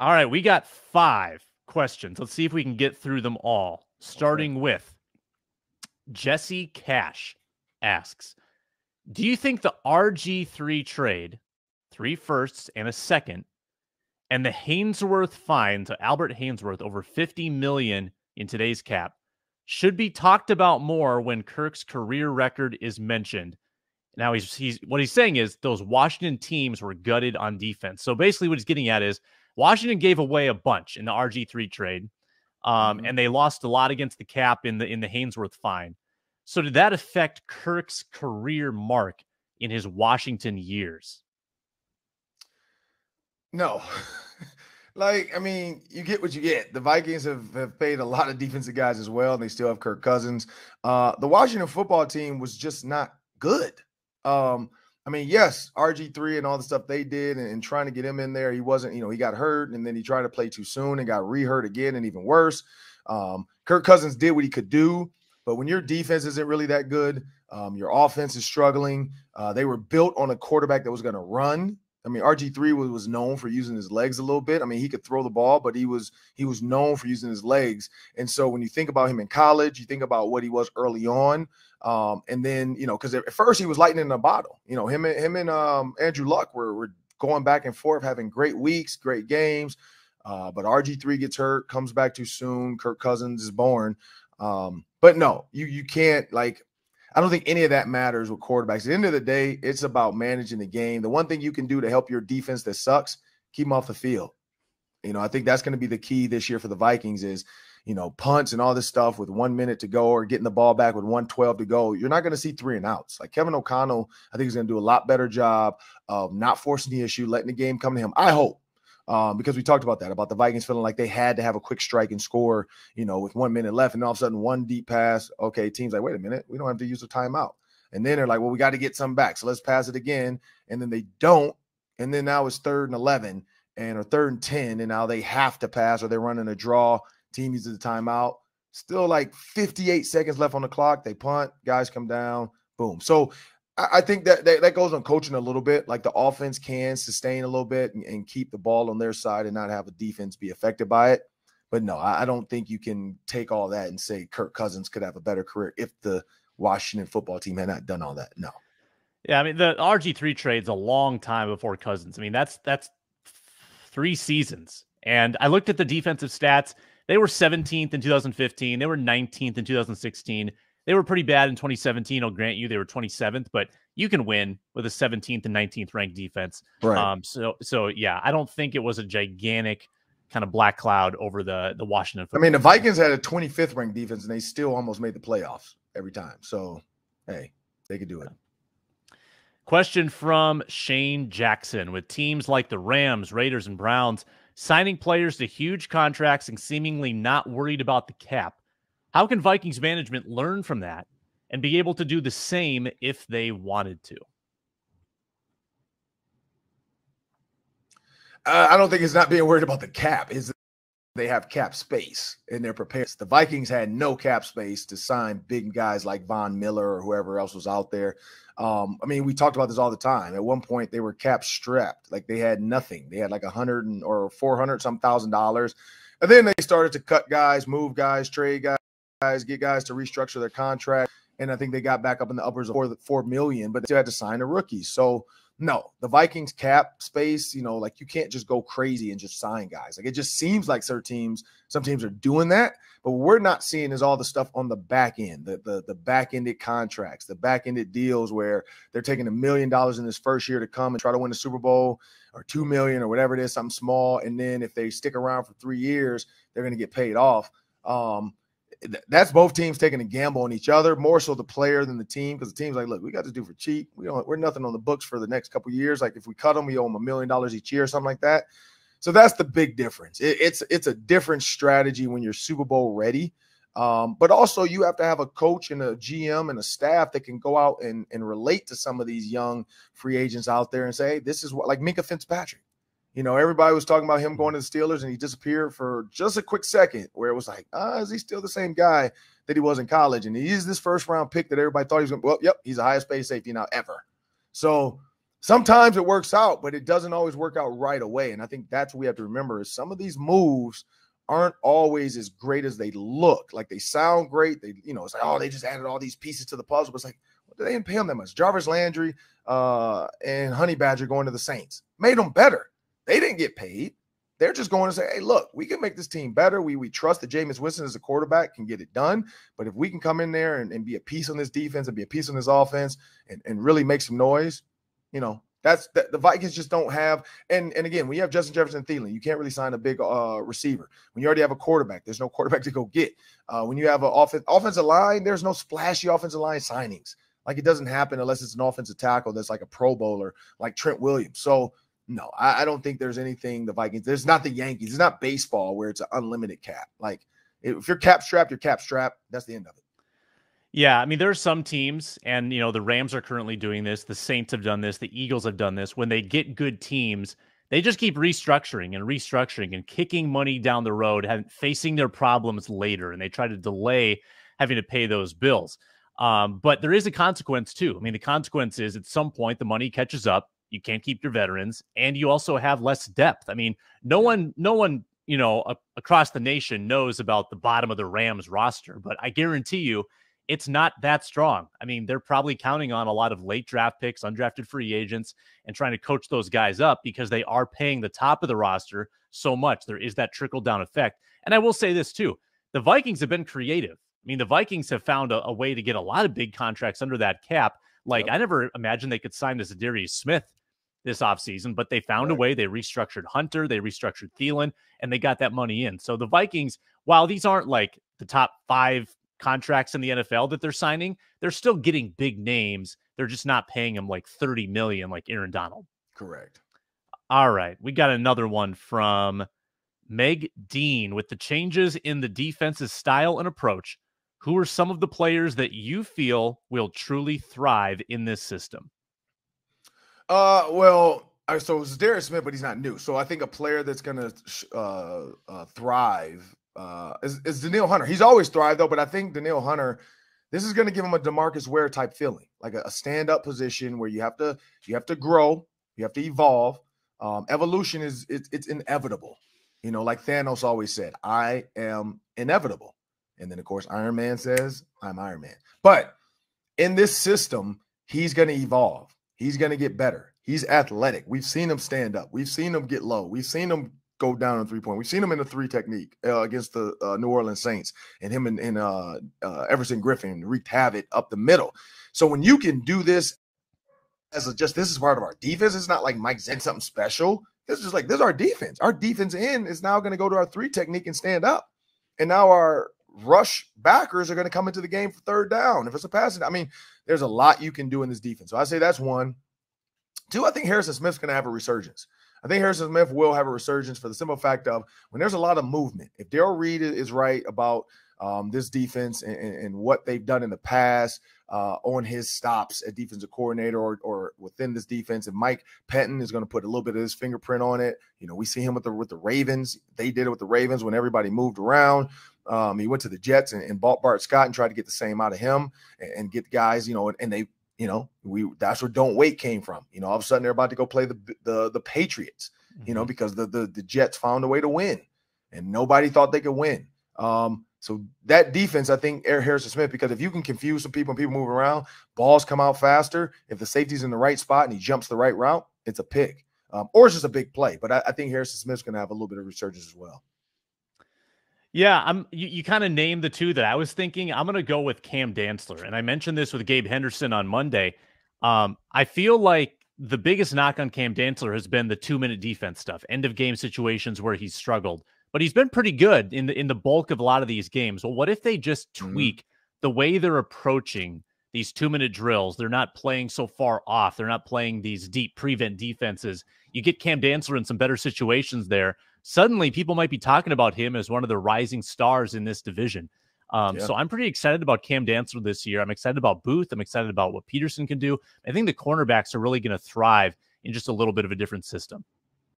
All right, we got 5 questions. Let's see if we can get through them all. Starting with Jesse Cash asks, do you think the RG3 trade, 3 firsts and a second, and the Hainsworth fine to Albert Hainsworth over $50 million in today's cap should be talked about more when Kirk's career record is mentioned? Now he's what he's saying is those Washington teams were gutted on defense. So basically what he's getting at is Washington gave away a bunch in the RG3 trade. And they lost a lot against the cap in the Hainsworth fine. So did that affect Kirk's career mark in his Washington years? No. Like, I mean, you get what you get. The Vikings have paid a lot of defensive guys as well, and they still have Kirk Cousins. The Washington football team was just not good. I mean, yes, RG3 and all the stuff they did and trying to get him in there, he wasn't, he got hurt, and then he tried to play too soon and got re-hurt again, and even worse. Kirk Cousins did what he could do, but when your defense isn't really that good, your offense is struggling. They were built on a quarterback that was going to run. I mean, RG3 was known for using his legs a little bit. I mean, he could throw the ball, but he was known for using his legs. And so when you think about him in college, you think about what he was early on. And then, because at first he was lightning in a bottle. Him and Andrew Luck were going back and forth, having great weeks, great games. But RG3 gets hurt, comes back too soon. Kirk Cousins is born. But no, you can't, like, I don't think any of that matters with quarterbacks. At the end of the day, it's about managing the game. The one thing you can do to help your defense that sucks, keep them off the field. I think that's going to be the key this year for the Vikings is, punts and all this stuff with 1 minute to go or getting the ball back with 1:12 to go. You're not going to see 3 and outs. Like Kevin O'Connell, I think, is going to do a lot better job of not forcing the issue, letting the game come to him. I hope. Because we talked about that, about the Vikings feeling like they had to have a quick strike and score, with 1 minute left, and all of a sudden one deep pass. Okay, team's like, wait a minute, we don't have to use a timeout. And then they're like, well, we got to get some back, so let's pass it again. And then they don't, and then now it's 3rd and 11 or 3rd and 10, and now they have to pass or they're running a draw. Team uses the timeout. Still like 58 seconds left on the clock. They punt, guys come down, boom. So I think that goes on coaching a little bit. Like the offense can sustain a little bit and keep the ball on their side and not have the defense be affected by it. But no, I don't think you can take all that and say Kirk Cousins could have a better career if the Washington football team had not done all that. No. Yeah, I mean, the RG3 trade's a long time before Cousins. I mean, that's 3 seasons. And I looked at the defensive stats. They were 17th in 2015. They were 19th in 2016. They were pretty bad in 2017. I'll grant you they were 27th, but you can win with a 17th and 19th ranked defense. Right. So yeah, I don't think it was a gigantic kind of black cloud over the Washington football. I mean, the Vikings had a 25th ranked defense and they still almost made the playoffs every time. So, hey, they could do it. Question from Shane Jackson. With teams like the Rams, Raiders, and Browns signing players to huge contracts and seemingly not worried about the cap, how can Vikings management learn from that and be able to do the same if they wanted to? I don't think it's not being worried about the cap. Is they have cap space and they're prepared. The Vikings had no cap space to sign big guys like Von Miller or whoever else was out there. I mean, we talked about this all the time. At one point, they were cap strapped. Like they had nothing. They had like $100 or $400 some $1,000. And then they started to cut guys, move guys, trade guys, get guys to restructure their contract. And I think they got back up in the uppers of $4 million, but they still had to sign a rookie. So no, the Vikings cap space, like you can't just go crazy and just sign guys. Like it just seems like some teams are doing that, but what we're not seeing is all the stuff on the back end, the back-ended contracts, the back-ended deals where they're taking $1 million in this first year to come and try to win the Super Bowl, or $2 million or whatever it is, something small. And then if they stick around for 3 years, they're going to get paid off. That's both teams taking a gamble on each other, more so the player than the team, because the team's like, look, we got to do for cheap. We're nothing on the books for the next couple of years. Like if we cut them, we owe them $1 million each year or something like that. So that's the big difference. It's a different strategy when you're Super Bowl ready. But also you have to have a coach and a GM and a staff that can go out and relate to some of these young free agents out there and say, hey, this is what, like Minkah Fitzpatrick. Everybody was talking about him going to the Steelers, and he disappeared for just a quick second where it was like, is he still the same guy that he was in college? And he is this first-round pick that everybody thought he was going to – well, yep, he's the highest paid safety now ever. So Sometimes it works out, but it doesn't always work out right away. And I think that's what we have to remember is some of these moves aren't always as great as they look. Like they sound great. They, it's like, oh, they just added all these pieces to the puzzle. But it's like, well, they didn't pay them that much. Jarvis Landry and Honey Badger going to the Saints made them better. They didn't get paid. They're just going to say, hey, look, we can make this team better. We trust that Jameis Winston as a quarterback can get it done. But if we can come in there and be a piece on this defense and be a piece on this offense and really make some noise, that's the Vikings just don't have. And again, when you have Justin Jefferson and Thielen, you can't really sign a big receiver. When you already have a quarterback, there's no quarterback to go get. When you have an offensive line, there's no splashy offensive line signings. Like it doesn't happen unless it's an offensive tackle that's like a Pro Bowler like Trent Williams. So no, I don't think there's anything the Vikings. There's not the Yankees. It's not baseball where it's an unlimited cap. Like if you're cap strapped, you're cap strapped. That's the end of it. Yeah, I mean, there are some teams, and, the Rams are currently doing this. The Saints have done this. The Eagles have done this. When they get good teams, they just keep restructuring and kicking money down the road, facing their problems later, and they try to delay having to pay those bills. But there is a consequence, too. I mean, the consequence is at some point the money catches up. You can't keep your veterans, and you also have less depth. I mean, no one, across the nation knows about the bottom of the Rams roster, but I guarantee you it's not that strong. I mean, they're probably counting on a lot of late draft picks, undrafted free agents, and trying to coach those guys up because they are paying the top of the roster so much. There is that trickle-down effect. And I will say this, too. The Vikings have been creative. I mean, the Vikings have found a way to get a lot of big contracts under that cap. Like, yep. I never imagined they could sign this za'darius Smith this offseason, but they found a way. They restructured Hunter, they restructured Thielen, and they got that money in. So the Vikings, while these aren't like the top 5 contracts in the NFL that they're signing, they're still getting big names. They're just not paying them like $30 million like Aaron Donald. Correct. All right. We got another one from Meg Dean. With the changes in the defense's style and approach, who are some of the players that you feel will truly thrive in this system? So it's za'darius Smith, but he's not new. So I think a player that's going to thrive is Danielle Hunter. He's always thrived, though, but I think Danielle Hunter, this is going to give him a DeMarcus Ware type feeling, like a stand-up position where you have to grow, you have to evolve. Evolution it's inevitable. Like Thanos always said, I am inevitable. And then, of course, Iron Man says, I'm Iron Man. But in this system, he's going to evolve. He's going to get better. He's athletic. We've seen him stand up. We've seen him get low. We've seen him go down on 3-point. We've seen him in the 3 technique against the New Orleans Saints, and him and Everson Griffin wreaked havoc up the middle. So when you can do this this is part of our defense. It's not like Mike said something special. This is our defense. Our defense end is now going to go to our 3 technique and stand up. And now our rush backers are going to come into the game for 3rd down. If it's a passing, I mean, there's a lot you can do in this defense. So I say that's 1. 2, I think Harrison Smith's going to have a resurgence. I think Harrison Smith will have a resurgence for the simple fact of when there's a lot of movement. If Darrell Reed is right about this defense and what they've done in the past on his stops at defensive coordinator or within this defense, and Mike Pettin is going to put a little bit of his fingerprint on it. We see him with the Ravens. They did it with the Ravens when everybody moved around. He went to the Jets and bought Bart Scott and tried to get the same out of him and get guys, and they, that's where Don't Wait came from. All of a sudden they're about to go play the Patriots, because the Jets found a way to win and nobody thought they could win. So that defense, I think Harrison Smith, because if you can confuse some people and people move around, balls come out faster. If the safety's in the right spot and he jumps the right route, it's a pick, or it's just a big play. But I think Harrison Smith's going to have a little bit of resurgence as well. Yeah, you kind of named the 2 that I was thinking. I'm going to go with Cam Dantzler. And I mentioned this with Gabe Henderson on Monday. I feel like the biggest knock on Cam Dantzler has been the 2-minute defense stuff, end of game situations where he's struggled. But he's been pretty good in the bulk of a lot of these games. Well, what if they just tweak the way they're approaching these 2-minute drills? They're not playing so far off. They're not playing these deep prevent defenses. You get Cam Dantzler in some better situations there. Suddenly people might be talking about him as one of the rising stars in this division. So I'm pretty excited about Cam Dantzler this year. I'm excited about Booth. I'm excited about what Peterson can do. I think the cornerbacks are really going to thrive in just a little bit of a different system.